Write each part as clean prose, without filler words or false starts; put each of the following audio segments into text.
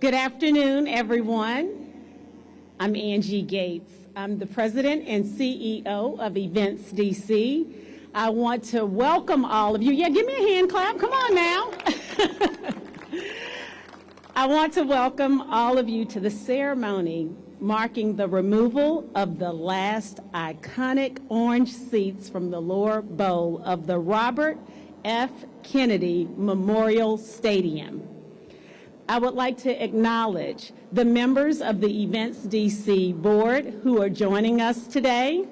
Good afternoon, everyone. I'm Angie Gates. I'm the president and CEO of Events DC. I want to welcome all of you. Yeah, give me a hand clap. Come on now. I want to welcome all of you to the ceremony marking the removal of the last iconic orange seats from the lower bowl of the Robert F. Kennedy Memorial Stadium. I would like to acknowledge the members of the Events DC board who are joining us today.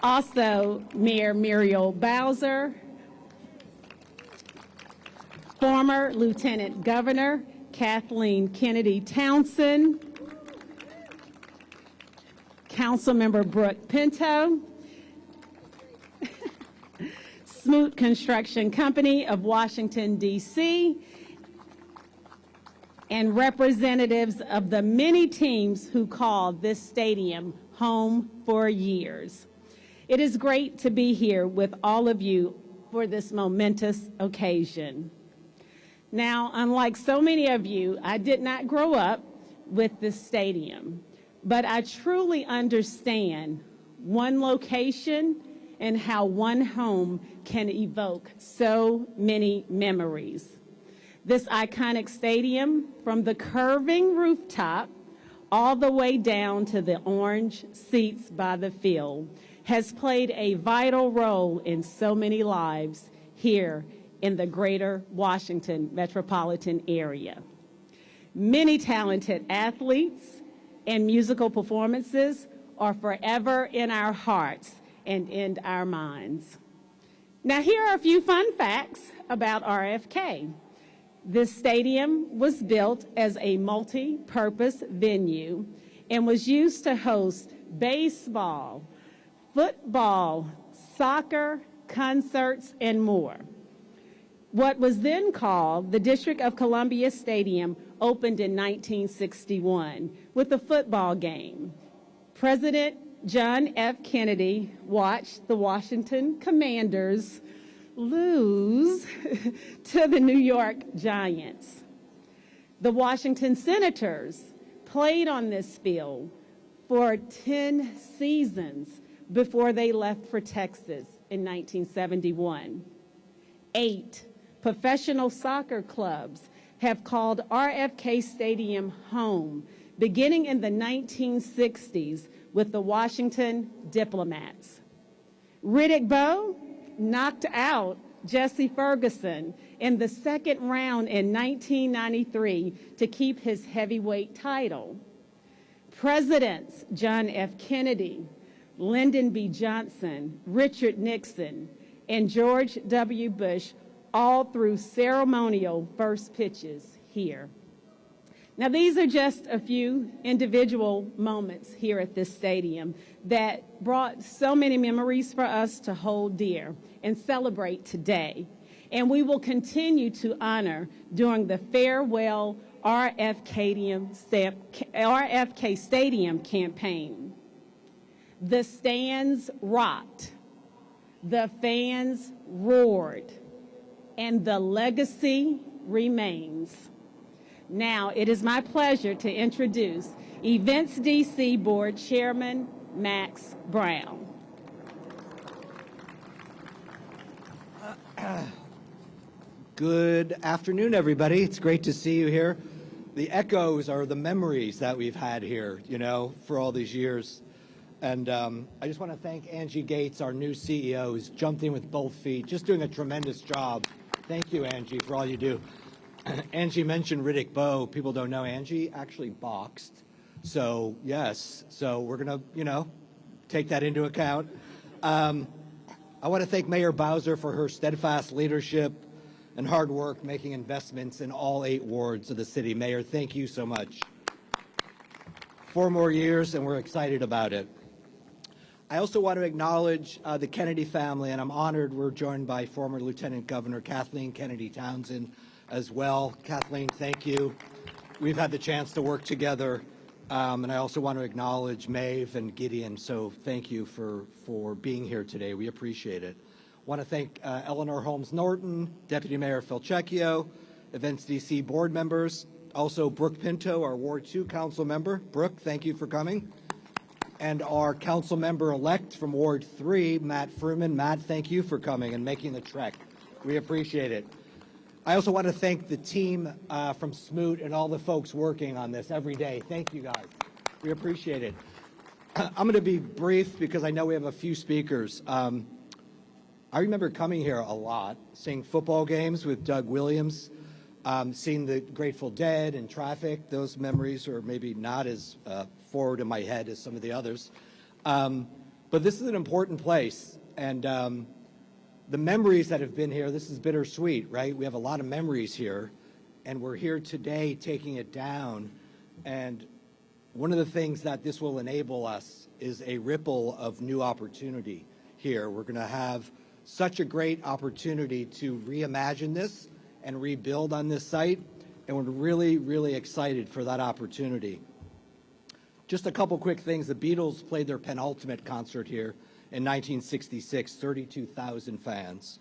Also, Mayor Muriel Bowser, former Lieutenant Governor Kathleen Kennedy Townsend, Councilmember Brooke Pinto, Smoot Construction Company of Washington, D.C., and representatives of the many teams who called this stadium home for years. It is great to be here with all of you for this momentous occasion. Now, unlike so many of you, I did not grow up with this stadium, but I truly understand one location and how one home can evoke so many memories. This iconic stadium, from the curving rooftop all the way down to the orange seats by the field, has played a vital role in so many lives here in the greater Washington metropolitan area. Many talented athletes and musical performances are forever in our hearts and in our minds. Now, here are a few fun facts about RFK. This stadium was built as a multi-purpose venue and was used to host baseball, football, soccer, concerts, and more. What was then called the District of Columbia Stadium opened in 1961 with a football game. President John F. Kennedy watched the Washington Commanders lose to the New York Giants. The Washington Senators played on this field for 10 seasons before they left for Texas in 1971. 8 professional soccer clubs have called RFK Stadium home, beginning in the 1960s with the Washington Diplomats. Riddick Bowe knocked out Jesse Ferguson in the second round in 1993 to keep his heavyweight title. Presidents John F. Kennedy, Lyndon B. Johnson, Richard Nixon, and George W. Bush all threw ceremonial first pitches here. Now, these are just a few individual moments here at this stadium that brought so many memories for us to hold dear and celebrate today. And we will continue to honor during the Farewell RFK Stadium campaign. The stands rocked, the fans roared, and the legacy remains. Now, it is my pleasure to introduce Events DC Board Chairman Max Brown. Good afternoon, everybody. It's great to see you here. The echoes are the memories that we've had here, you know, for all these years. And I just want to thank Angie Gates, our new CEO, who's jumped in with both feet, just doing a tremendous job. Thank you, Angie, for all you do. Angie mentioned Riddick Bowe. People don't know Angie actually boxed. So, yes. So we're going to, you know, take that into account. I want to thank Mayor Bowser for her steadfast leadership and hard work making investments in all 8 wards of the city. Mayor, thank you so much. 4 more years, and we're excited about it. I also want to acknowledge the Kennedy family, and I'm honored we're joined by former Lieutenant Governor Kathleen Kennedy Townsend as well. Kathleen, thank you. We've had the chance to work together, and I also want to acknowledge Maeve and Gideon, so thank you for being here today. We appreciate it. Want to thank Eleanor Holmes Norton, Deputy Mayor Phil Cecchio, Events DC board members, also Brooke Pinto, our Ward 2 council member. Brooke, thank you for coming. And our council member-elect from Ward 3, Matt Fruman. Matt, thank you for coming and making the trek. We appreciate it. I also want to thank the team from Smoot and all the folks working on this every day. Thank you, guys. We appreciate it. I'm going to be brief because I know we have a few speakers. I remember coming here a lot, seeing football games with Doug Williams, seeing the Grateful Dead and Traffic. Those memories are maybe not as forward in my head as some of the others. But this is an important place. And the memories that have been here, this is bittersweet, right? We have a lot of memories here. And we're here today taking it down. And one of the things that this will enable us is a ripple of new opportunity here. We're going to have such a great opportunity to reimagine this and rebuild on this site, and we're really, really excited for that opportunity. Just a couple quick things. The Beatles played their penultimate concert here in 1966, 32,000 fans.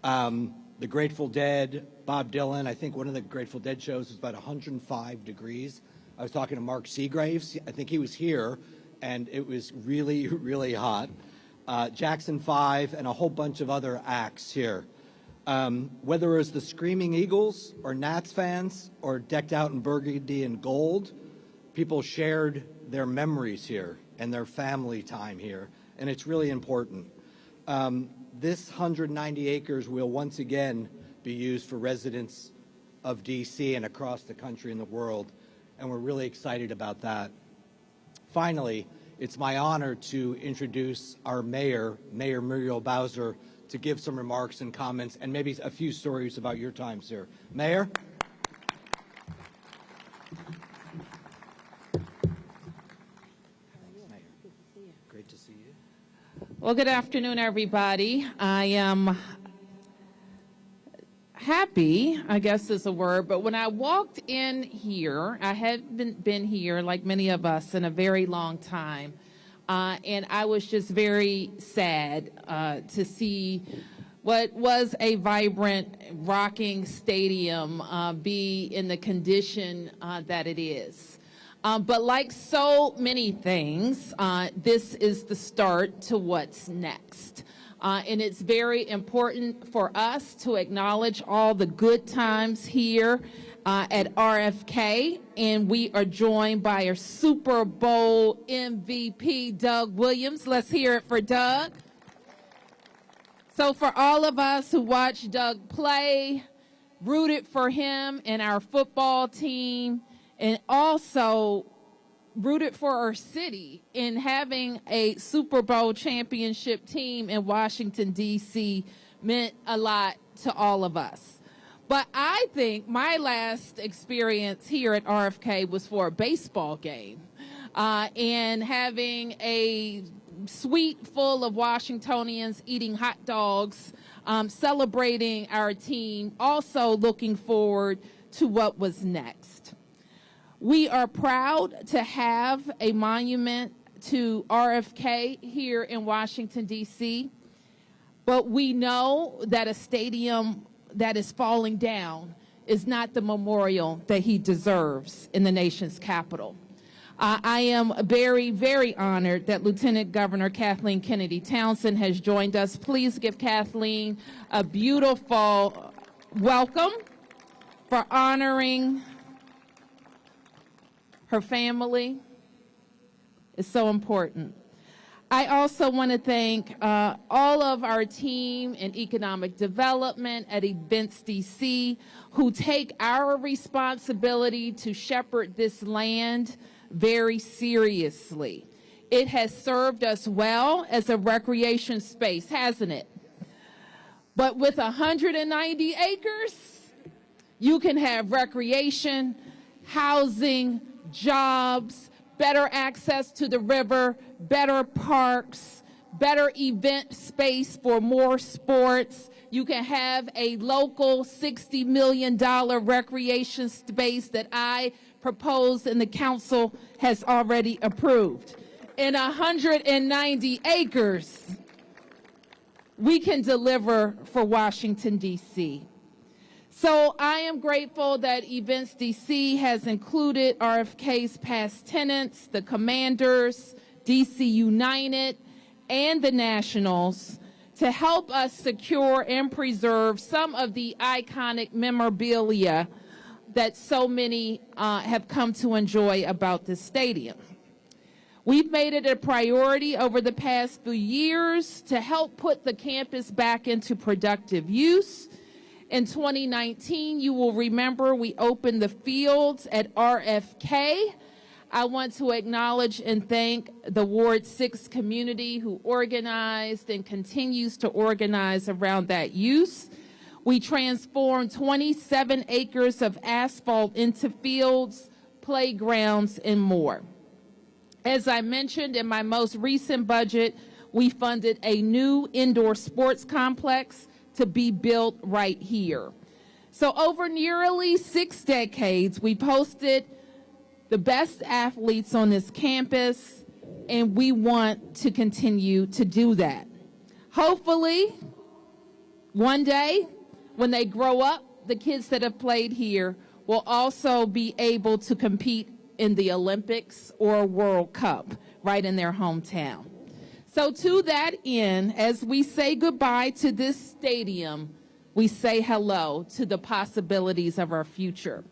The Grateful Dead, Bob Dylan, I think one of the Grateful Dead shows was about 105 degrees. I was talking to Mark Seagraves. I think he was here, and it was really, really hot. Jackson 5 and a whole bunch of other acts here. Whether it was the Screaming Eagles or Nats fans or decked out in burgundy and gold, people shared their memories here and their family time here, and it's really important. This 190 acres will once again be used for residents of DC and across the country and the world, and we're really excited about that. Finally, it's my honor to introduce our mayor, Mayor Muriel Bowser, to give some remarks and comments and maybe a few stories about your times here. Mayor? Great to see you. Well, good afternoon, everybody. I am happy, I guess is a word, but when I walked in here, I hadn't been here, like many of us, in a very long time. And I was just very sad to see what was a vibrant, rocking stadium be in the condition that it is. But like so many things, this is the start to what's next. And it's very important for us to acknowledge all the good times here at RFK. And we are joined by our Super Bowl MVP, Doug Williams. Let's hear it for Doug. So for all of us who watched Doug play, rooted for him and our football team, and also rooted for our city in having a Super Bowl championship team in Washington, D.C. meant a lot to all of us. But I think my last experience here at RFK was for a baseball game and having a suite full of Washingtonians eating hot dogs, celebrating our team, also looking forward to what was next. We are proud to have a monument to RFK here in Washington, D.C., but we know that a stadium that is falling down is not the memorial that he deserves in the nation's capital. I am very, very honored that Lieutenant Governor Kathleen Kennedy Townsend has joined us. Please give Kathleen a beautiful welcome for honoring her family. It's so important. I also want to thank all of our team in economic development at Events DC who take our responsibility to shepherd this land very seriously. It has served us well as a recreation space, hasn't it? But with 190 acres, you can have recreation, housing, jobs, better access to the river, better parks, better event space for more sports. You can have a local $60 million recreation space that I proposed and the council has already approved. In 190 acres, we can deliver for Washington, D.C. So I am grateful that Events DC has included RFK's past tenants, the Commanders, DC United, and the Nationals to help us secure and preserve some of the iconic memorabilia that so many have come to enjoy about this stadium. We've made it a priority over the past few years to help put the campus back into productive use. In 2019, you will remember we opened the fields at RFK. I want to acknowledge and thank the Ward 6 community who organized and continues to organize around that use. We transformed 27 acres of asphalt into fields, playgrounds, and more. As I mentioned in my most recent budget, we funded a new indoor sports complex to be built right here. So over nearly 6 decades, we've hosted the best athletes on this campus, and we want to continue to do that. Hopefully, one day, when they grow up, the kids that have played here will also be able to compete in the Olympics or World Cup right in their hometown. So to that end, as we say goodbye to this stadium, we say hello to the possibilities of our future.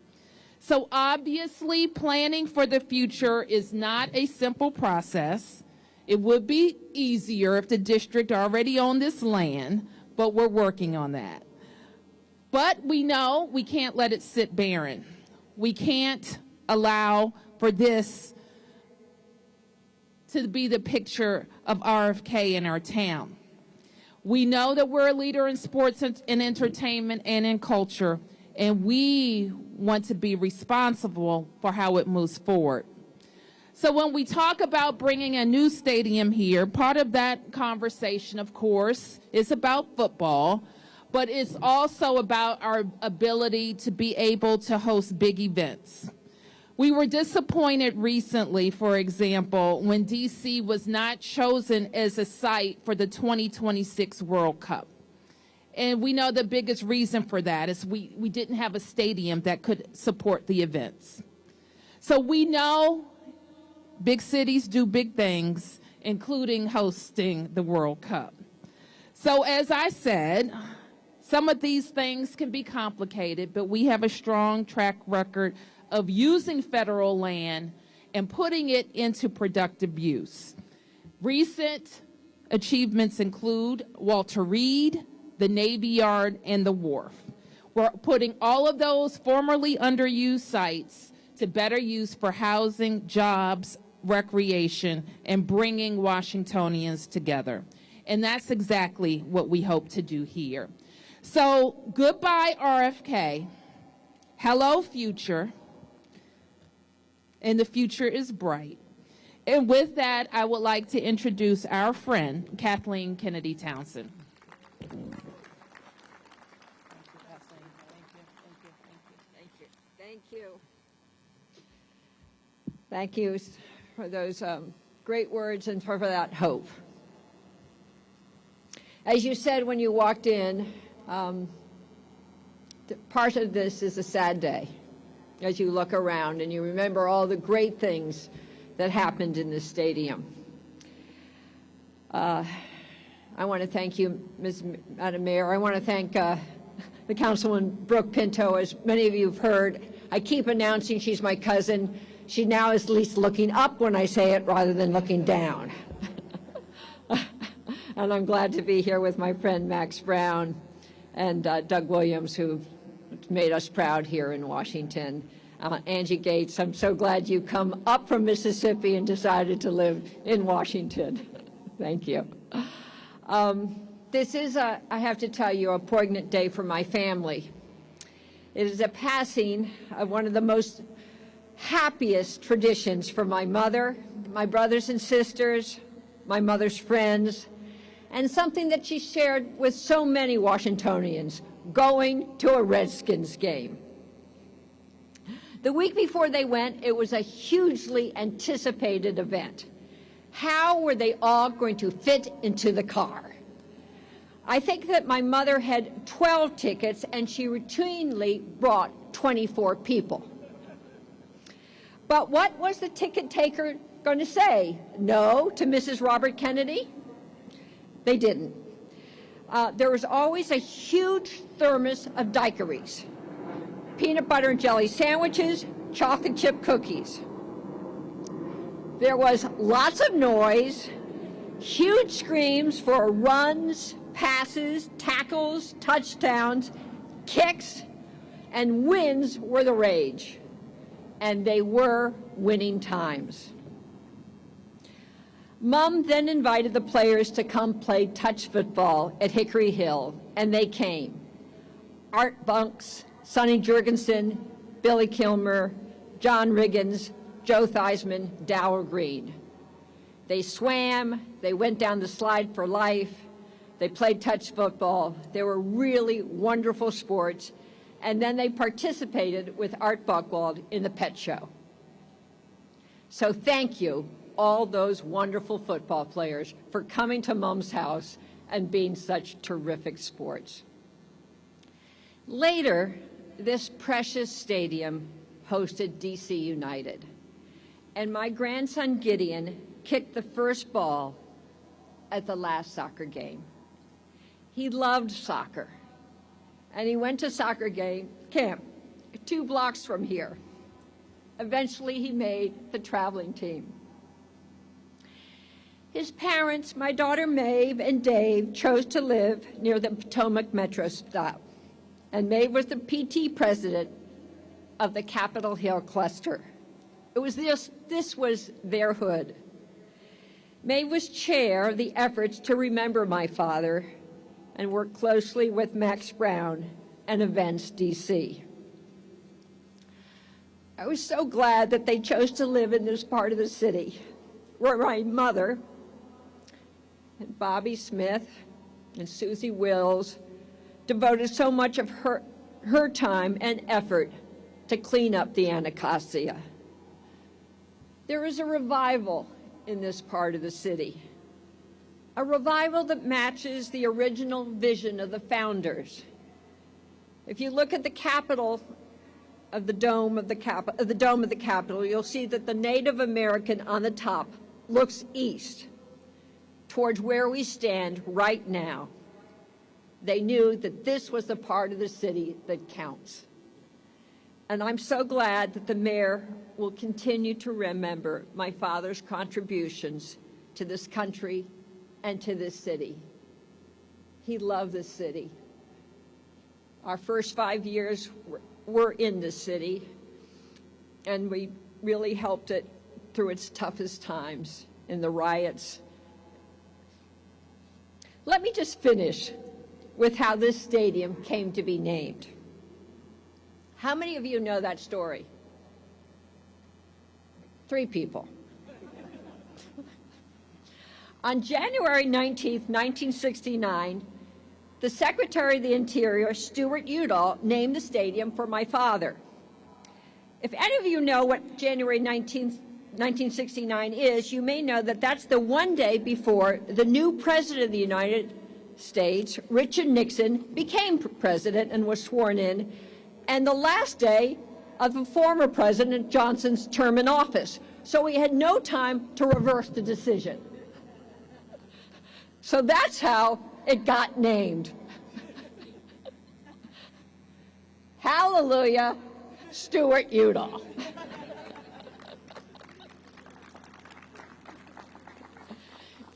So obviously, planning for the future is not a simple process. It would be easier if the district already owned this land, but we're working on that. But we know we can't let it sit barren. We can't allow for this to be the picture of RFK in our town. We know that we're a leader in sports and entertainment and in culture, and we want to be responsible for how it moves forward. So when we talk about bringing a new stadium here, part of that conversation, of course, is about football, but it's also about our ability to be able to host big events. We were disappointed recently, for example, when D.C. was not chosen as a site for the 2026 World Cup. And we know the biggest reason for that is we didn't have a stadium that could support the events. So we know big cities do big things, including hosting the World Cup. So as I said, some of these things can be complicated, but we have a strong track record of using federal land and putting it into productive use. Recent achievements include Walter Reed, the Navy Yard, and the Wharf. We're putting all of those formerly underused sites to better use for housing, jobs, recreation, and bringing Washingtonians together. And that's exactly what we hope to do here. So goodbye, RFK. Hello, future. And the future is bright. And with that, I would like to introduce our friend, Kathleen Kennedy Townsend. Thank you for those great words and for that hope. As you said when you walked in, part of this is a sad day as you look around and you remember all the great things that happened in this stadium. I want to thank you, Madam Mayor. I want to thank the Councilwoman Brooke Pinto. As many of you have heard, I keep announcing she's my cousin. She now is at least looking up when I say it rather than looking down. And I'm glad to be here with my friend Max Brown and Doug Williams, who made us proud here in Washington. Angie Gates, I'm so glad you come up from Mississippi and decided to live in Washington. Thank you. This is, I have to tell you, a poignant day for my family. It is a passing of one of the most happiest traditions for my mother, my brothers and sisters, my mother's friends, and something that she shared with so many Washingtonians, going to a Redskins game. The week before they went, it was a hugely anticipated event. How were they all going to fit into the car? I think that my mother had 12 tickets and she routinely brought 24 people. But what was the ticket taker going to say? No to Mrs. Robert Kennedy? They didn't. There was always a huge thermos of daiquiris, peanut butter and jelly sandwiches, chocolate chip cookies. There was lots of noise, huge screams for runs, passes, tackles, touchdowns, kicks, and wins were the rage. And they were winning times. Mom then invited the players to come play touch football at Hickory Hill, and they came. Art Bunks, Sonny Jurgensen, Billy Kilmer, John Riggins, Joe Theismann, Dower Green. They swam, they went down the slide for life, they played touch football. They were really wonderful sports, and then they participated with Art Buchwald in the pet show. So thank you, all those wonderful football players, for coming to Mom's house and being such terrific sports. Later, this precious stadium hosted DC United, and my grandson Gideon kicked the first ball at the last soccer game. He loved soccer, and he went to soccer camp 2 blocks from here. Eventually, he made the traveling team. His parents, my daughter Maeve and Dave, chose to live near the Potomac Metro stop, and Maeve was the PT president of the Capitol Hill cluster. This was their hood. Maeve was chair of the efforts to remember my father and worked closely with Max Brown and Events DC. I was so glad that they chose to live in this part of the city where my mother and Bobby Smith and Susie Wills devoted so much of her time and effort to clean up the Anacostia. There is a revival in this part of the city, a revival that matches the original vision of the founders. If you look at the Capitol of the dome of the Capitol, you'll see that the Native American on the top looks east towards where we stand right now. They knew that this was the part of the city that counts. And I'm so glad that the mayor will continue to remember my father's contributions to this country and to this city. He loved this city. Our first 5 years were in this city, and we really helped it through its toughest times in the riots. Let me just finish with how this stadium came to be named. How many of you know that story? 3 people. On January 19th, 1969, the Secretary of the Interior, Stuart Udall, named the stadium for my father. If any of you know what January 19th, 1969 is, you may know that that's the one day before the new President of the United States, Richard Nixon, became president and was sworn in, and the last day of the former President Johnson's term in office. So we had no time to reverse the decision. So that's how it got named. Hallelujah, Stuart Udall.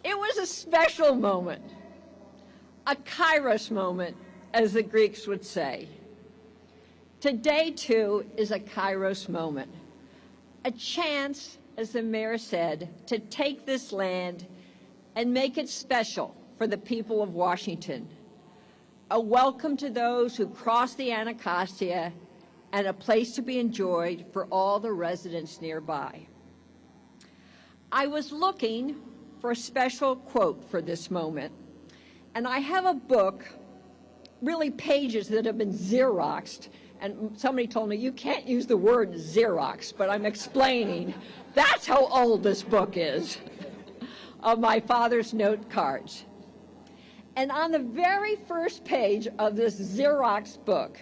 It was a special moment, a kairos moment, as the Greeks would say. Today, too, is a kairos moment, a chance, as the mayor said, to take this land and make it special for the people of Washington, a welcome to those who cross the Anacostia, and a place to be enjoyed for all the residents nearby. I was looking for a special quote for this moment, and I have a book, really pages that have been Xeroxed, and somebody told me, you can't use the word Xerox, but I'm explaining. That's how old this book is, of my father's note cards. And on the very first page of this Xerox book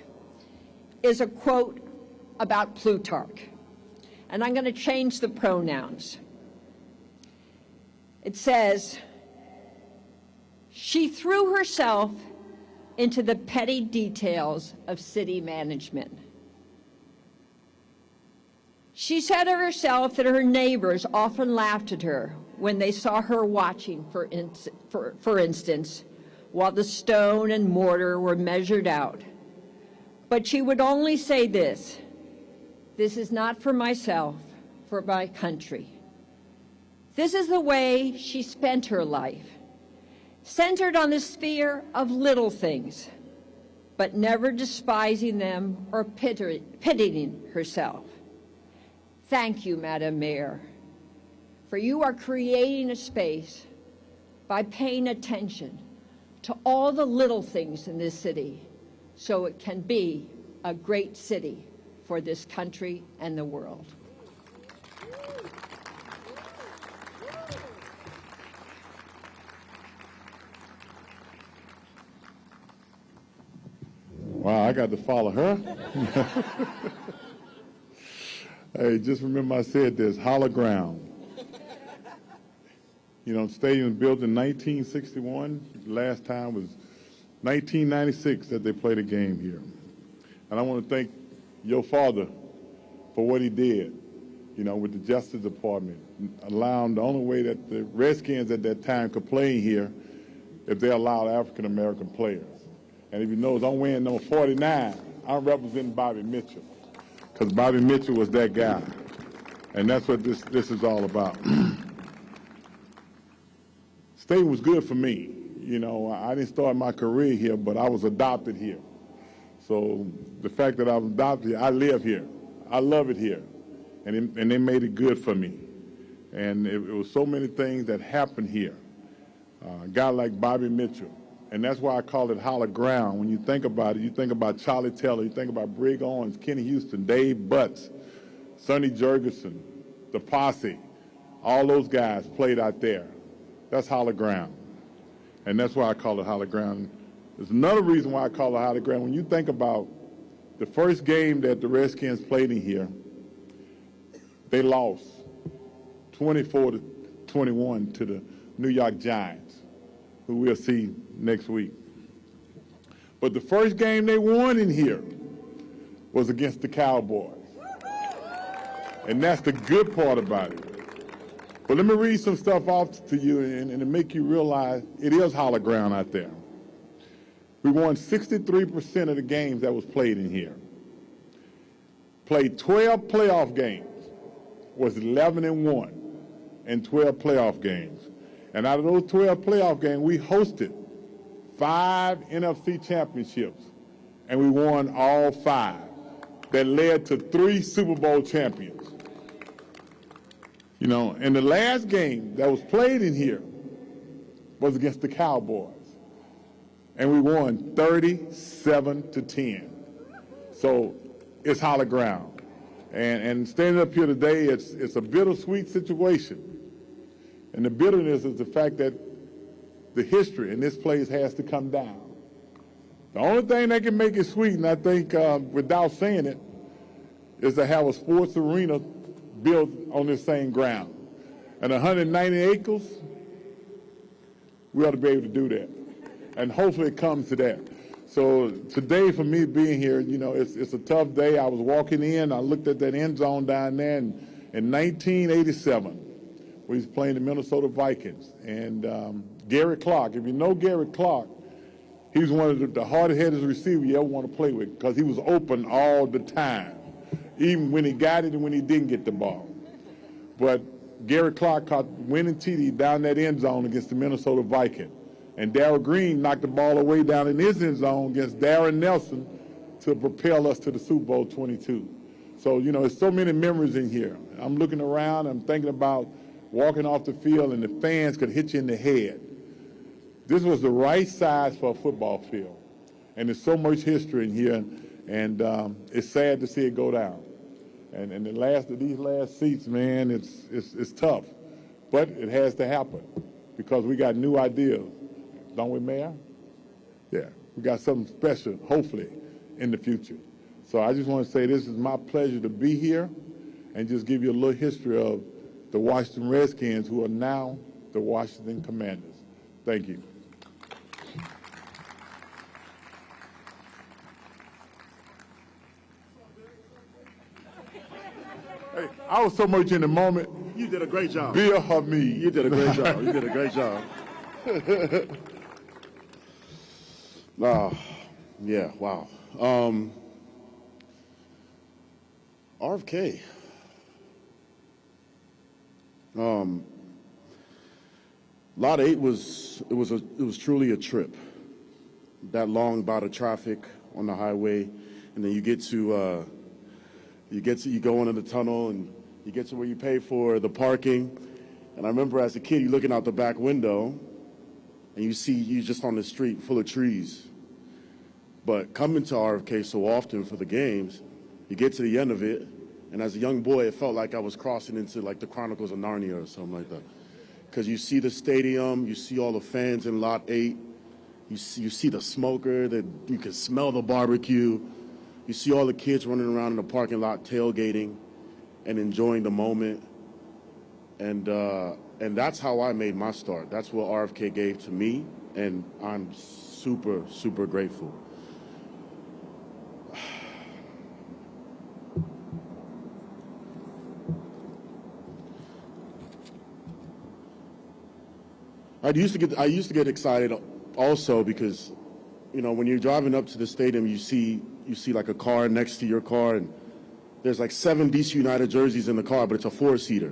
is a quote about Plutarch. And I'm going to change the pronouns. It says, "She threw herself into the petty details of city management. She said of herself that her neighbors often laughed at her when they saw her watching, for instance, while the stone and mortar were measured out. But she would only say this: this is not for myself, for my country." This is the way she spent her life, centered on the sphere of little things, but never despising them or pitying herself. Thank you, Madam Mayor, for you are creating a space by paying attention to all the little things in this city so it can be a great city for this country and the world. Wow, I got to follow her. Hey, just remember I said this, hollow ground. You know, the stadium was built in 1961. The last time was 1996 that they played a game here. And I want to thank your father for what he did, you know, with the Justice Department, allowing the only way that the Redskins at that time could play here if they allowed African-American players. And if you notice, I'm wearing number 49. I'm representing Bobby Mitchell, because Bobby Mitchell was that guy. And that's what this is all about. Stadium was good for me. You know, I didn't start my career here, but I was adopted here. So the fact that I was adopted here, I live here. I love it here. And they made it good for me. And it was so many things that happened here. A guy like Bobby Mitchell. And that's why I call it hollow ground. When you think about it, you think about Charlie Taylor, you think about Brig Owens, Kenny Houston, Dave Butts, Sonny Jurgensen, the Posse. All those guys played out there. That's hollow ground. And that's why I call it hollow ground. There's another reason why I call it hollow ground. When you think about the first game that the Redskins played in here, they lost 24-21 to the New York Giants, who we'll see next week. But the first game they won in here was against the Cowboys. And that's the good part about it. But let me read some stuff off to you and to make you realize it is hollow ground out there. We won 63% of the games that was played in here. Played 12 playoff games, was 11-1 in 12 playoff games. And out of those 12 playoff games, we hosted 5 NFC championships, and we won all 5. That led to 3 Super Bowl champions. You know, and the last game that was played in here was against the Cowboys, and we won 37-10. So it's hollow ground. And standing up here today, it's a bittersweet situation. And the bitterness is the fact that the history in this place has to come down. The only thing that can make it sweet, and I think without saying it, is to have a sports arena built on this same ground. And 190 acres, we ought to be able to do that. And hopefully it comes to that. So today, for me being here, you know, it's a tough day. I was walking in, I looked at that end zone down there, and in 1987, we was playing the Minnesota Vikings. And Gary Clark, if you know Gary Clark, he was one of the hardest-headed receivers you ever want to play with, because he was open all the time, even when he got it and when he didn't get the ball. But Gary Clark caught winning TD down that end zone against the Minnesota Vikings. And Darryl Green knocked the ball away down in his end zone against Darren Nelson to propel us to the Super Bowl 22. So, you know, there's so many memories in here. I'm looking around, I'm thinking about walking off the field and the fans could hit you in the head. This was the right size for a football field. And there's so much history in here, and it's sad to see it go down. And these last seats, man, it's tough. But it has to happen because we got new ideas. don't we, Mayor? Yeah, we got something special, hopefully, in the future. So I just want to say this is my pleasure to be here and just give you a little history of the Washington Redskins, who are now the Washington Commanders. Thank you. Hey, I was so much in the moment. You did a great job. Bill Hamid. You did a great job. You did a great job. Yeah, wow. RFK. Lot 8 was truly a trip. That long bout of traffic on the highway, and then you go into the tunnel and you get to where you pay for the parking. And I remember as a kid, you're looking out the back window and you're just on the street full of trees. But coming to RFK so often for the games, you get to the end of it, and as a young boy, it felt like I was crossing into like the Chronicles of Narnia or something like that. Because you see the stadium, you see all the fans in Lot 8, you see the smoker, you can smell the barbecue, you see all the kids running around in the parking lot tailgating and enjoying the moment. And that's how I made my start. That's what RFK gave to me, and I'm super, super grateful. I used to get excited also because, you know, when you're driving up to the stadium, you see like a car next to your car, and there's like 7 DC United jerseys in the car, but it's a 4-seater.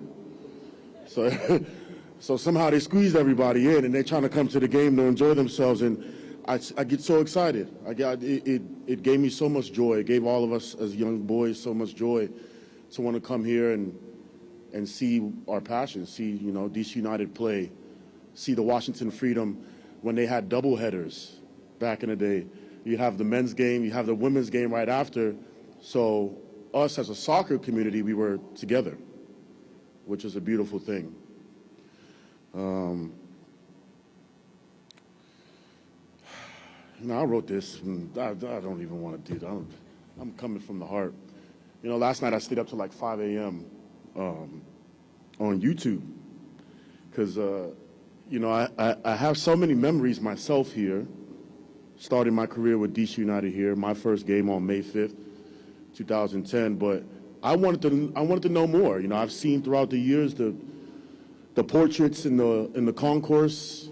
So somehow they squeezed everybody in, and they're trying to come to the game to enjoy themselves, and I get so excited. It gave me so much joy. It gave all of us as young boys so much joy to want to come here and see our passion, see, you know, DC United play, see the Washington Freedom when they had doubleheaders back in the day. You have the men's game, you have the women's game right after. So us as a soccer community, we were together, which is a beautiful thing. You know, I wrote this, and I don't even want to do that. I'm coming from the heart. You know, last night I stayed up till like 5 a.m. On YouTube because, you know, I have so many memories myself here, starting my career with DC United here, my first game on May 5th, 2010, but I wanted to know more. You know, I've seen throughout the years the portraits in the concourse.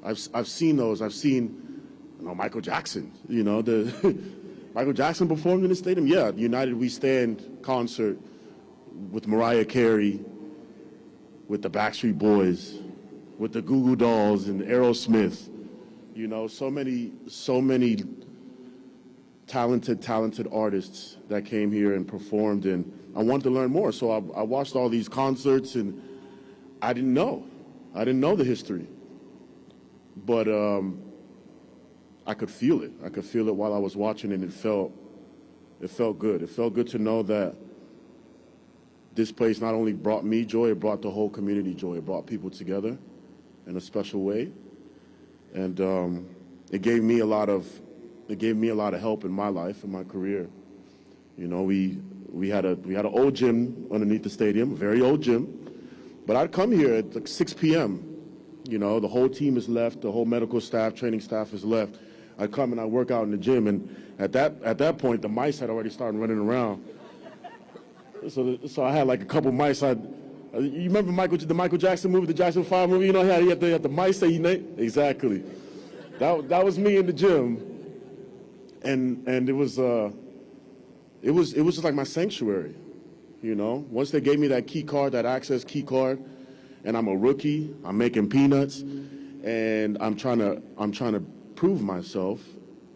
I've seen those. I've seen, you know, Michael Jackson. You know, the Michael Jackson performed in the stadium. Yeah, United We Stand concert with Mariah Carey, with the Backstreet Boys, with the Goo Goo Dolls and Aerosmith. You know, so many talented artists that came here and performed, and I wanted to learn more. So I watched all these concerts, and I didn't know the history, but I could feel it. I could feel it while I was watching, and it felt good. It felt good to know that this place not only brought me joy, it brought the whole community joy. It brought people together in a special way, and it gave me a lot of help in my life, in my career. You know, we had an old gym underneath the stadium, a very old gym, but I'd come here at like 6 p.m. You know, the whole team is left, the whole medical staff, training staff is left. I'd come and I'd work out in the gym, and at that point, the mice had already started running around. So I had like a couple mice. You remember the Michael Jackson movie, the Jackson 5 movie? You know, he had the mice say your name? Exactly. That was me in the gym, and it was just like my sanctuary, you know. Once they gave me that key card, that access key card, and I'm a rookie, I'm making peanuts, and I'm trying to prove myself.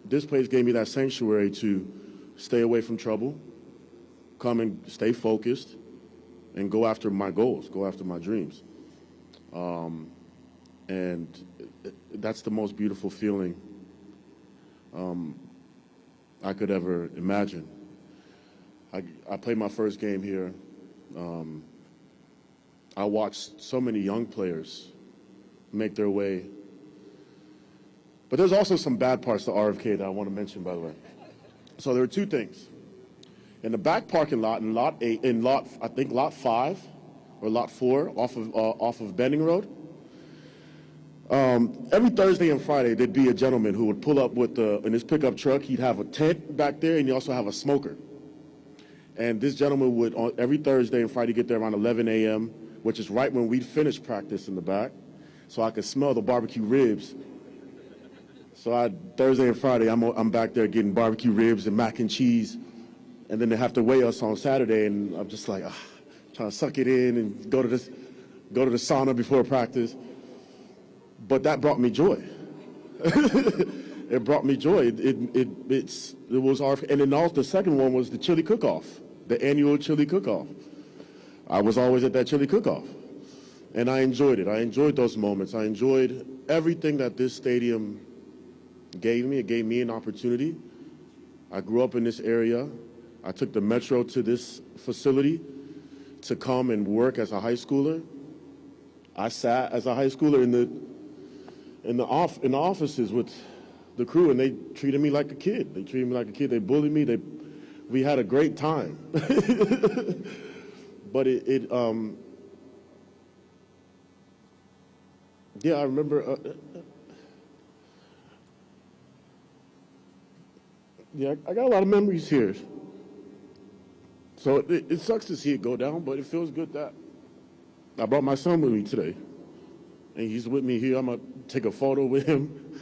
This place gave me that sanctuary to stay away from trouble, come and stay focused, and go after my goals, go after my dreams. And that's the most beautiful feeling I could ever imagine. I played my first game here. I watched so many young players make their way But there's also some bad parts to RFK that I want to mention, by the way. So there are two things. In the back parking lot, I think lot 5 or lot 4 off of Bending Road, every Thursday and Friday, there'd be a gentleman who would pull up in his pickup truck. He'd have a tent back there, and he'd also have a smoker. And this gentleman would, every Thursday and Friday, get there around 11 a.m., which is right when we'd finish practice in the back, so I could smell the barbecue ribs. So Thursday and Friday, I'm back there getting barbecue ribs and mac and cheese, and then they have to weigh us on Saturday, and I'm just like, trying to suck it in and go to the sauna before practice. But that brought me joy. It brought me joy. It was our, and then also the second one was the chili cook-off, the annual chili cook-off. I was always at that chili cook-off, and I enjoyed it. I enjoyed those moments. I enjoyed everything that this stadium gave me. It gave me an opportunity. I grew up in this area. I took the metro to this facility to come and work as a high schooler. I sat as a high schooler in the offices with the crew, and they treated me like a kid. They bullied me. We had a great time. But yeah, I remember. Yeah, I got a lot of memories here. So it sucks to see it go down, but it feels good that I brought my son with me today. And he's with me here. I'm going to take a photo with him,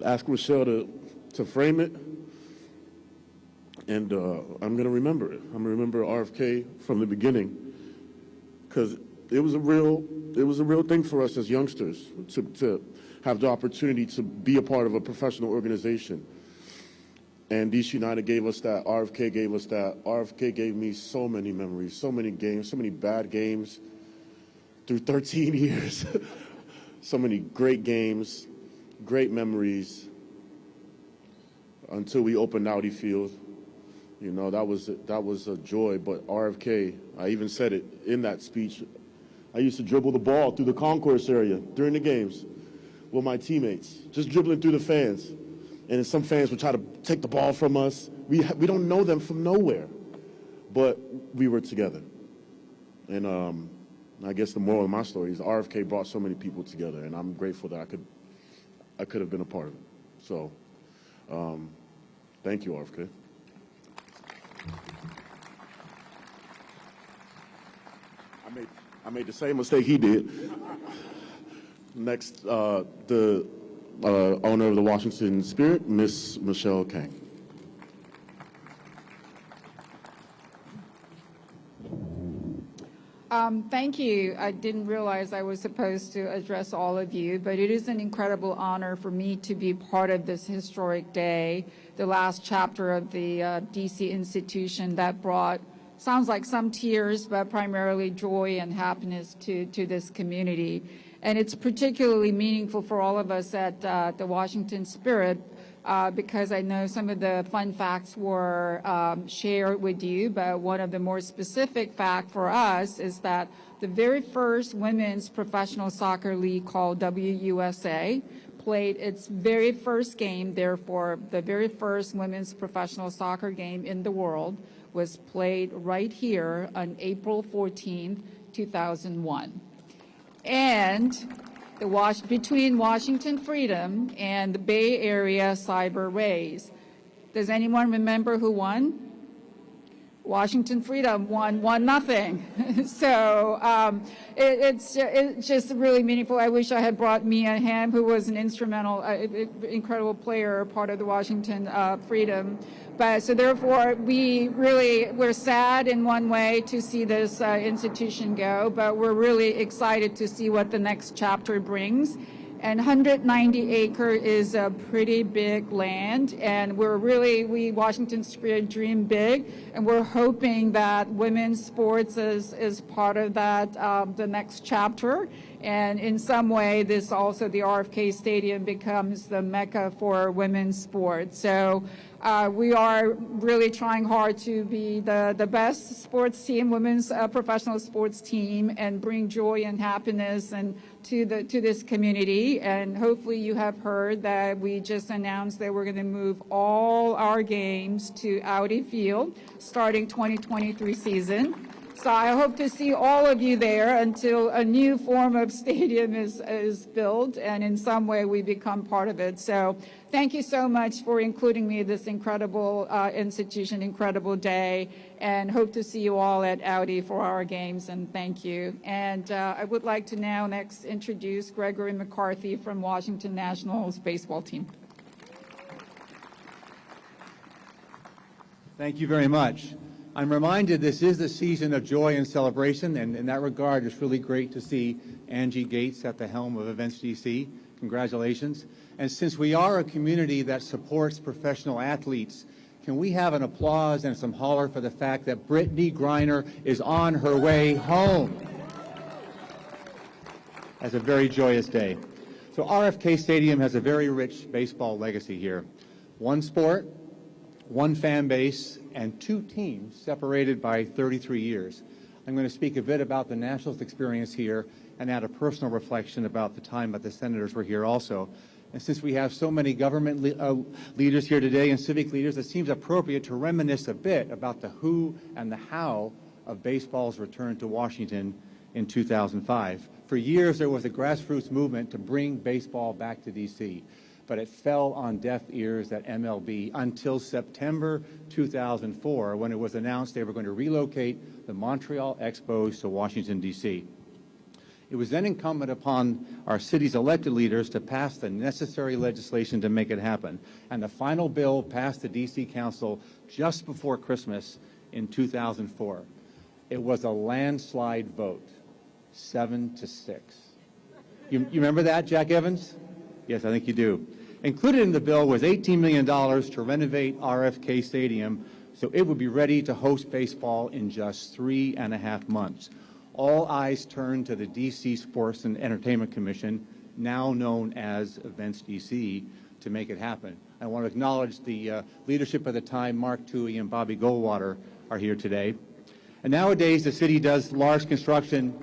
ask Michelle to frame it. And I'm going to remember it. I'm going to remember RFK from the beginning, because it was a real thing for us as youngsters to have the opportunity to be a part of a professional organization. And DC United gave us that. RFK gave us that. RFK gave me so many memories, so many games, so many bad games through 13 years. So many great games, great memories, until we opened Audi Field. You know, that was a joy. But RFK, I even said it in that speech, I used to dribble the ball through the concourse area during the games with my teammates, just dribbling through the fans. And then some fans would try to take the ball from us. We don't know them from nowhere, but we were together. And I guess the moral of my story is RFK brought so many people together, and I'm grateful that I could have been a part of it. So, thank you, RFK. I made the same mistake he did. Next, the owner of the Washington Spirit, Miss Michelle Kang. Thank you. I didn't realize I was supposed to address all of you, but it is an incredible honor for me to be part of this historic day, the last chapter of the DC institution that brought, sounds like some tears, but primarily joy and happiness to this community. And it's particularly meaningful for all of us at the Washington Spirit, because I know some of the fun facts were shared with you, but one of the more specific facts for us is that the very first women's professional soccer league, called WUSA, played its very first game. Therefore, the very first women's professional soccer game in the world was played right here on April 14th, 2001. And between Washington Freedom and the Bay Area Cyber Rays. Does anyone remember who won? Washington Freedom won 1-0. So it's just really meaningful. I wish I had brought Mia Hamm, who was an instrumental, incredible player, part of the Washington Freedom. But so therefore, we're sad in one way to see this institution go, but we're really excited to see what the next chapter brings. And 190 acres is a pretty big land, and we Washington Spirit dream big, and we're hoping that women's sports is part of that, the next chapter. And in some way, the RFK Stadium becomes the mecca for women's sports. So We are really trying hard to be the best sports team, women's professional sports team, and bring joy and happiness and to this community. And hopefully you have heard that we just announced that we're going to move all our games to Audi Field starting 2023 season. So I hope to see all of you there until a new form of stadium is built and in some way we become part of it. So thank you so much for including me in this incredible institution, incredible day, and hope to see you all at Audi for our games, and thank you. And I would like to now next introduce Gregory McCarthy from Washington Nationals baseball team. Thank you very much. I'm reminded this is the season of joy and celebration, and in that regard, it's really great to see Angie Gates at the helm of Events DC. Congratulations. And since we are a community that supports professional athletes, can we have an applause and some holler for the fact that Brittany Griner is on her way home? That's a very joyous day. So RFK Stadium has a very rich baseball legacy here. One sport, one fan base, and two teams separated by 33 years. I'm going to speak a bit about the Nationals experience here and add a personal reflection about the time that the Senators were here also. And since we have so many government leaders here today and civic leaders, it seems appropriate to reminisce a bit about the who and the how of baseball's return to Washington in 2005. For years, there was a grassroots movement to bring baseball back to D.C., but it fell on deaf ears at MLB until September 2004, when it was announced they were going to relocate the Montreal Expos to Washington, D.C. It was then incumbent upon our city's elected leaders to pass the necessary legislation to make it happen, and the final bill passed the D.C. Council just before Christmas in 2004. It was a landslide vote, 7-6. You remember that, Jack Evans? Yes, I think you do. Included in the bill was $18 million to renovate RFK Stadium so it would be ready to host baseball in just 3.5 months. All eyes turned to the D.C. Sports and Entertainment Commission, now known as Events D.C., to make it happen. I want to acknowledge the leadership at the time. Mark Toohey and Bobby Goldwater are here today. And nowadays, the city does large construction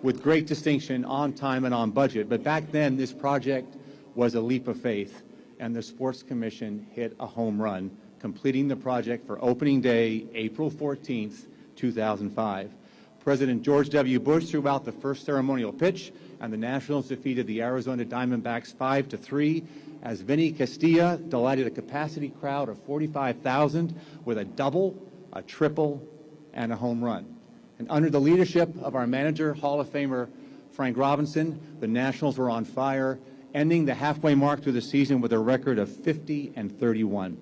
with great distinction, on time and on budget. But back then, this project was a leap of faith, and the Sports Commission hit a home run, completing the project for opening day, April 14th, 2005. President George W. Bush threw out the first ceremonial pitch, and the Nationals defeated the Arizona Diamondbacks 5-3 as Vinny Castilla delighted a capacity crowd of 45,000 with a double, a triple, and a home run. And under the leadership of our manager, Hall of Famer Frank Robinson, the Nationals were on fire, ending the halfway mark through the season with a record of 50-31.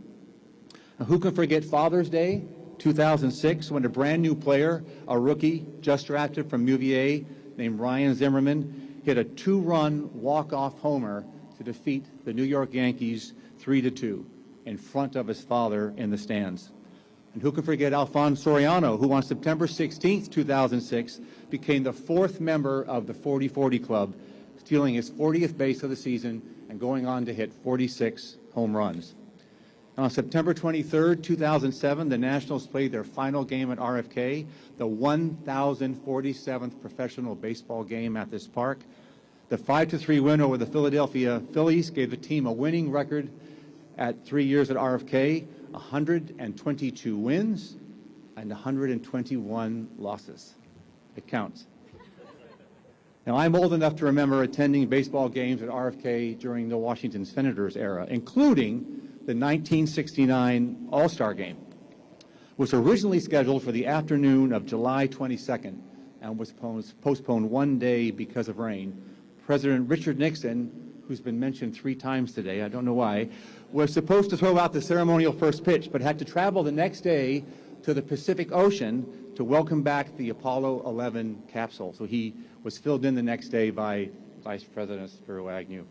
Now, who can forget Father's Day, 2006, when a brand new player, a rookie just drafted from UVA named Ryan Zimmerman, hit a 2-run walk-off homer to defeat the New York Yankees 3-2 in front of his father in the stands. And who can forget Alfonso Soriano, who on September 16th, 2006, became the 4th member of the 40-40 Club, stealing his 40th base of the season and going on to hit 46 home runs. And on September 23rd, 2007, the Nationals played their final game at RFK, the 1,047th professional baseball game at this park. The 5-3 win over the Philadelphia Phillies gave the team a winning record at 3 years at RFK, 122 wins and 121 losses. It counts. Now, I'm old enough to remember attending baseball games at RFK during the Washington Senators era, including the 1969 All-Star Game, which was originally scheduled for the afternoon of July 22nd and was postponed one day because of rain. President Richard Nixon, who's been mentioned 3 times today, I don't know why, was supposed to throw out the ceremonial first pitch, but had to travel the next day to the Pacific Ocean to welcome back the Apollo 11 capsule. So he was filled in the next day by Vice President Spiro Agnew.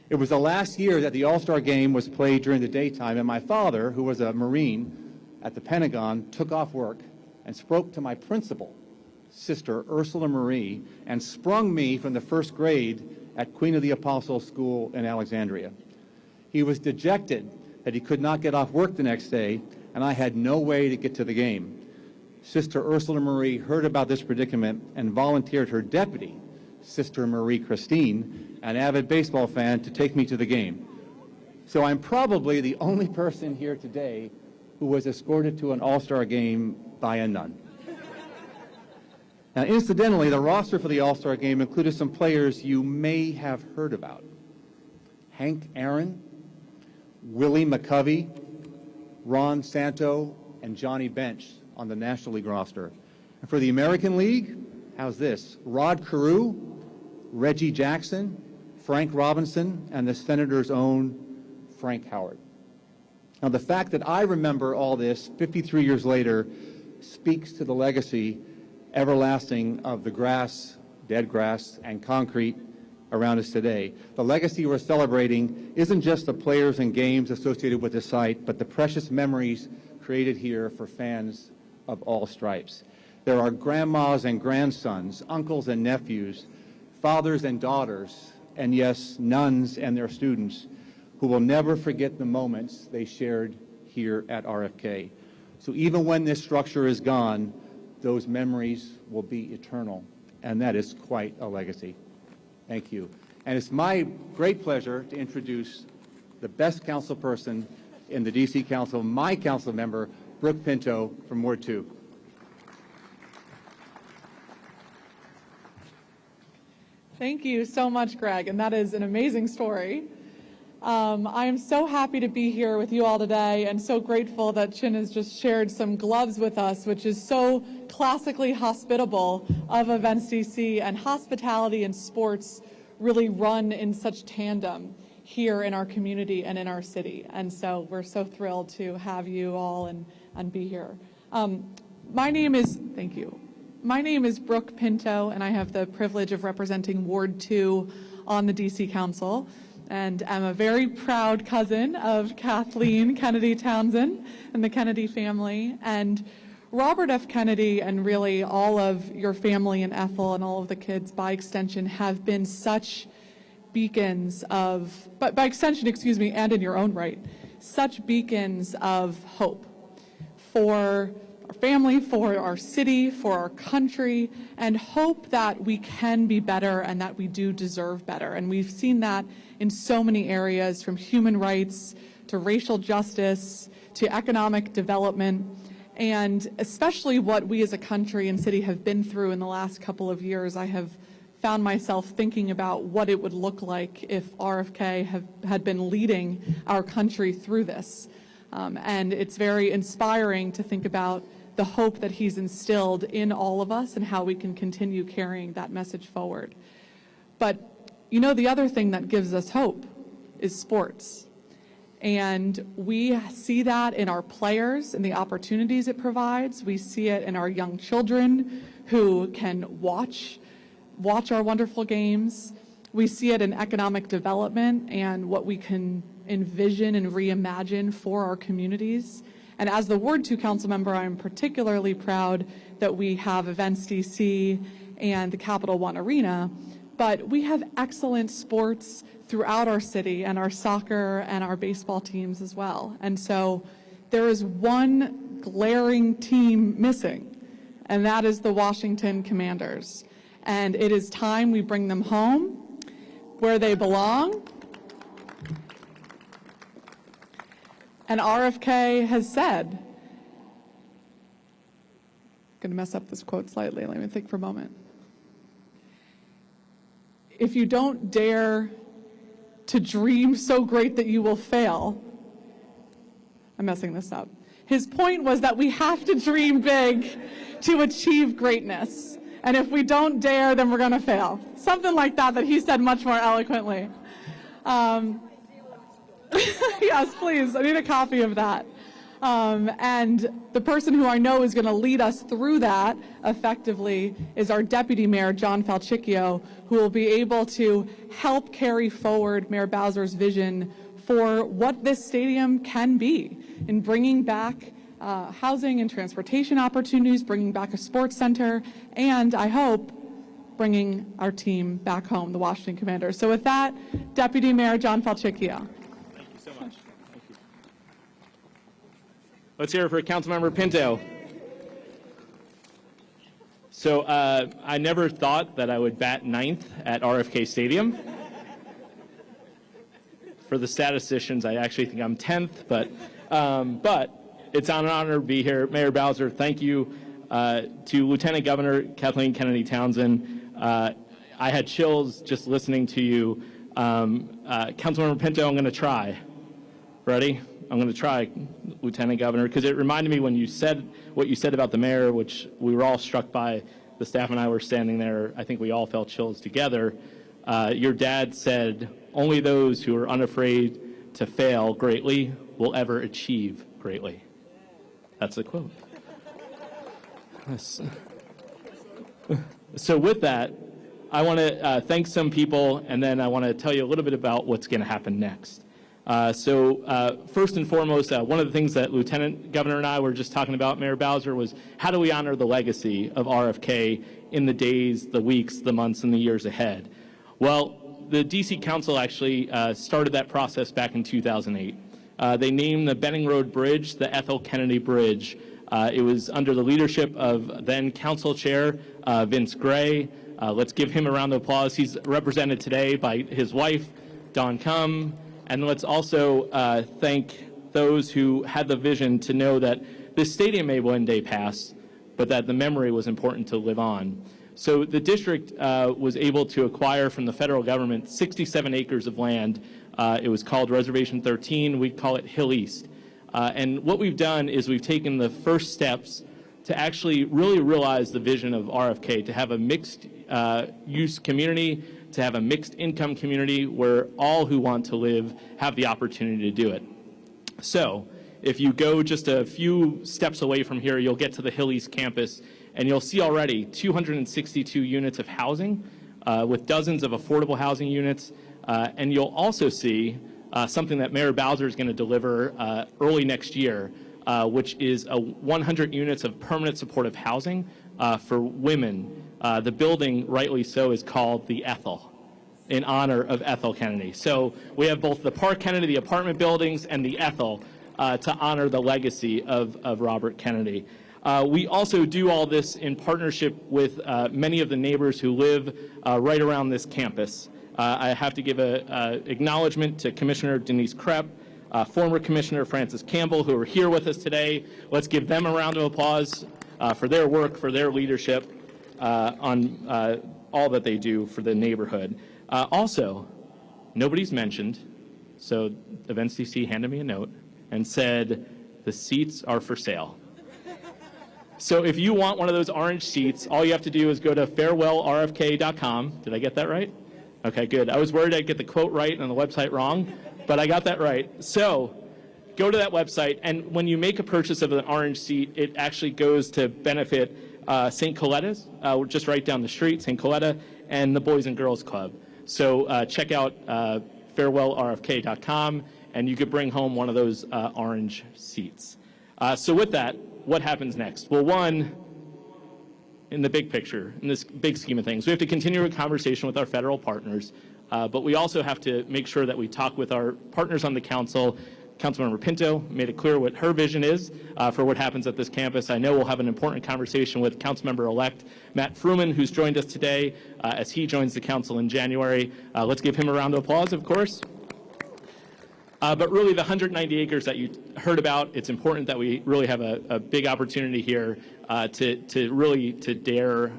It was the last year that the All-Star Game was played during the daytime, and my father, who was a Marine at the Pentagon, took off work and spoke to my principal, Sister Ursula Marie, and sprung me from the 1st grade at Queen of the Apostles School in Alexandria. He was dejected that that he could not get off work the next day, and I had no way to get to the game. Sister Ursula Marie heard about this predicament and volunteered her deputy, Sister Marie Christine, an avid baseball fan, to take me to the game. So I'm probably the only person here today who was escorted to an All-Star game by a nun. Now, incidentally, the roster for the All-Star game included some players you may have heard about. Hank Aaron, Willie McCovey, Ron Santo, and Johnny Bench on the National League roster. And for the American League, how's this? Rod Carew, Reggie Jackson, Frank Robinson, and the Senator's own Frank Howard. Now, the fact that I remember all this 53 years later speaks to the legacy everlasting of the grass, dead grass, and concrete around us today. The legacy we're celebrating isn't just the players and games associated with the site, but the precious memories created here for fans of all stripes. There are grandmas and grandsons, uncles and nephews, fathers and daughters, and yes, nuns and their students who will never forget the moments they shared here at RFK. So even when this structure is gone, those memories will be eternal, and that is quite a legacy. Thank you. And it's my great pleasure to introduce the best council person in the D.C. Council, my council member, Brooke Pinto from Ward 2. Thank you so much, Greg, and that is an amazing story. I am so happy to be here with you all today and so grateful that Chin has just shared some gloves with us, which is so classically hospitable of Events DC, and hospitality and sports really run in such tandem here in our community and in our city. And so we're so thrilled to have you all and be here. Thank you. My name is Brooke Pinto, and I have the privilege of representing Ward 2 on the DC Council. And I'm a very proud cousin of Kathleen Kennedy Townsend and the Kennedy family. And Robert F. Kennedy and really all of your family and Ethel and all of the kids by extension have been such beacons of, but by extension, excuse me, and in your own right, such beacons of hope for our family, for our city, for our country, and hope that we can be better and that we do deserve better. And we've seen that in so many areas, from human rights to racial justice to economic development, and especially what we as a country and city have been through in the last couple of years. I have found myself thinking about what it would look like if RFK had been leading our country through this. And it's very inspiring to think about the hope that he's instilled in all of us and how we can continue carrying that message forward. But you know, the other thing that gives us hope is sports. And we see that in our players and the opportunities it provides. We see it in our young children who can watch our wonderful games. We see it in economic development and what we can envision and reimagine for our communities. And as the Ward 2 council member, I'm particularly proud that we have Events DC and the Capital One Arena, but we have excellent sports throughout our city, and our soccer and our baseball teams as well. And so there is one glaring team missing, and that is the Washington Commanders. And it is time we bring them home where they belong. And RFK has said, I'm going to mess up this quote slightly, let me think for a moment. If you don't dare to dream so great that you will fail, I'm messing this up. His point was that we have to dream big to achieve greatness. And if we don't dare, then we're going to fail. Something like that he said much more eloquently. Yes, please. I need a copy of that. And the person who I know is going to lead us through that effectively is our Deputy Mayor, John Falchicchio, who will be able to help carry forward Mayor Bowser's vision for what this stadium can be in bringing back housing and transportation opportunities, bringing back a sports center, and I hope bringing our team back home, the Washington Commanders. So with that, Deputy Mayor John Falchicchio. Thank you so much. Thank you. Let's hear it for Councilmember Pinto. So I never thought that I would bat ninth at RFK Stadium. For the statisticians, I actually think I'm 10th, but it's an honor to be here. Mayor Bowser, thank you to Lieutenant Governor Kathleen Kennedy Townsend. I had chills just listening to you. Councilmember Pinto, I'm going to try. Ready? I'm going to try, Lieutenant Governor, because it reminded me when you said what you said about the mayor, which we were all struck by. The staff and I were standing there. I think we all felt chills together. Your dad said, only those who are unafraid to fail greatly will ever achieve greatly. That's the quote. So with that, I want to thank some people, and then I want to tell you a little bit about what's going to happen next. First and foremost, one of the things that Lieutenant Governor and I were just talking about, Mayor Bowser, was how do we honor the legacy of RFK in the days, the weeks, the months, and the years ahead? Well, the DC Council actually started that process back in 2008. They named the Benning Road Bridge the Ethel Kennedy Bridge. It was under the leadership of then Council Chair Vince Gray. Let's give him a round of applause. He's represented today by his wife, Dawn Cum. And let's also thank those who had the vision to know that this stadium may one day pass, but that the memory was important to live on. So the district was able to acquire from the federal government 67 acres of land. It was called Reservation 13. We call it Hill East. And what we've done is we've taken the first steps to actually really realize the vision of RFK, to have a mixed use community, to have a mixed income community where all who want to live have the opportunity to do it. So if you go just a few steps away from here, you'll get to the Hill East campus, and you'll see already 262 units of housing with dozens of affordable housing units. And you'll also see something that Mayor Bowser is going to deliver early next year, which is 100 units of permanent supportive housing for women. The building, rightly so, is called the Ethel, in honor of Ethel Kennedy. So we have both the Park Kennedy, the apartment buildings, and the Ethel to honor the legacy of Robert Kennedy. We also do all this in partnership with many of the neighbors who live right around this campus. I have to give an acknowledgement to Commissioner Denise Krepp, former Commissioner Francis Campbell, who are here with us today. Let's give them a round of applause for their work, for their leadership on all that they do for the neighborhood. Also, nobody's mentioned, so Events DC handed me a note and said, the seats are for sale. So if you want one of those orange seats, all you have to do is go to farewellrfk.com. Did I get that right? Okay, good. I was worried I'd get the quote right and the website wrong, but I got that right. So go to that website, and when you make a purchase of an orange seat, it actually goes to benefit St. Coletta's, just right down the street, St. Coletta, and the Boys and Girls Club. So check out farewellrfk.com, and you could bring home one of those orange seats. So with that, what happens next? Well, one, in the big picture, in this big scheme of things, we have to continue a conversation with our federal partners, but we also have to make sure that we talk with our partners on the council. Councilmember Pinto made it clear what her vision is for what happens at this campus. I know we'll have an important conversation with Councilmember-elect Matt Fruman, who's joined us today as he joins the council in January. Let's give him a round of applause, of course. But really, the 190 acres that you heard about, it's important that we really have a big opportunity here to really dare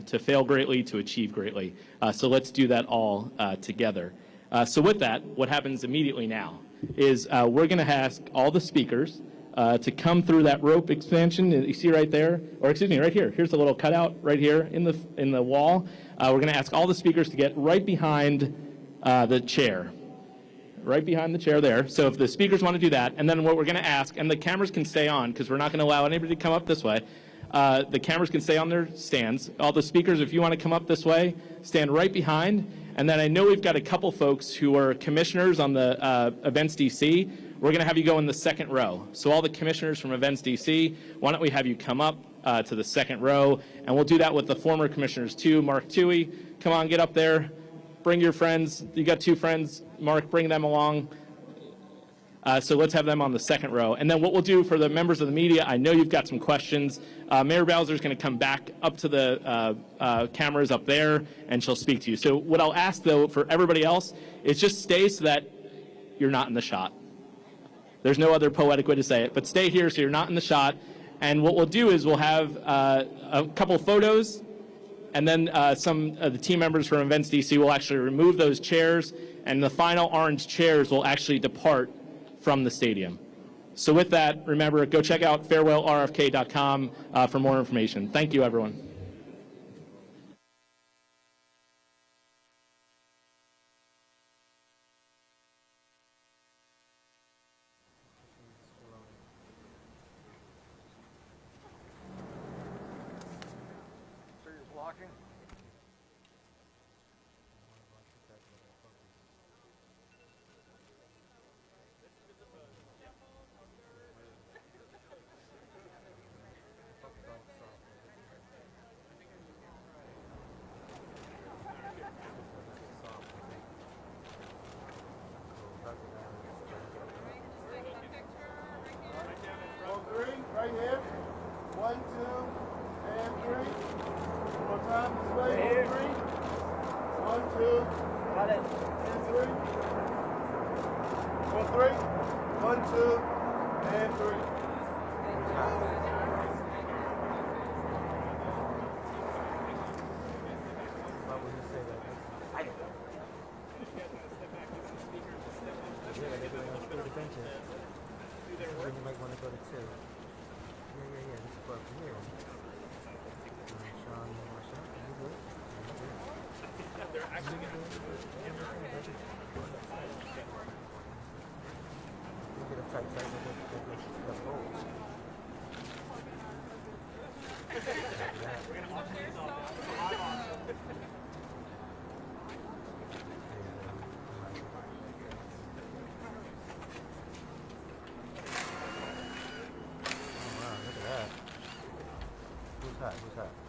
to fail greatly, to achieve greatly. So let's do that all together. So with that, what happens immediately now is we're going to ask all the speakers to come through that rope expansion that you see right there, or excuse me, right here. Here's a little cutout right here in the wall. We're going to ask all the speakers to get right behind the chair. Right behind the chair there. So if the speakers want to do that, and then what we're going to ask, and the cameras can stay on because we're not going to allow anybody to come up this way. The cameras can stay on their stands. All the speakers, if you want to come up this way, stand right behind. And then I know we've got a couple folks who are commissioners on the Events DC. We're going to have you go in the second row. So all the commissioners from Events DC, why don't we have you come up to the second row, and we'll do that with the former commissioners too. Mark Toohey, come on, get up there. Bring your friends. You got two friends. Mark, bring them along. So let's have them on the second row. And then what we'll do for the members of the media, I know you've got some questions. Mayor Bowser is going to come back up to the cameras up there, and she'll speak to you. So what I'll ask, though, for everybody else is just stay so that you're not in the shot. There's no other poetic way to say it, but stay here so you're not in the shot. And what we'll do is we'll have a couple photos, and then some of the team members from Events DC will actually remove those chairs, and the final orange chairs will actually depart from the stadium. So with that, remember, go check out farewellrfk.com for more information. Thank you, everyone. Right here. 1, 2, and 3. One more time. This way. 3. 1, 2. Got it. And 3. 1, 3. 1, 2, and 3. Why would you say that? I don't know. Yeah, they're going to go to the benches. Then you might want to go to 2. Yeah, this is up here. Sean, you good? They're actually going to get a tight the holes. Who's that?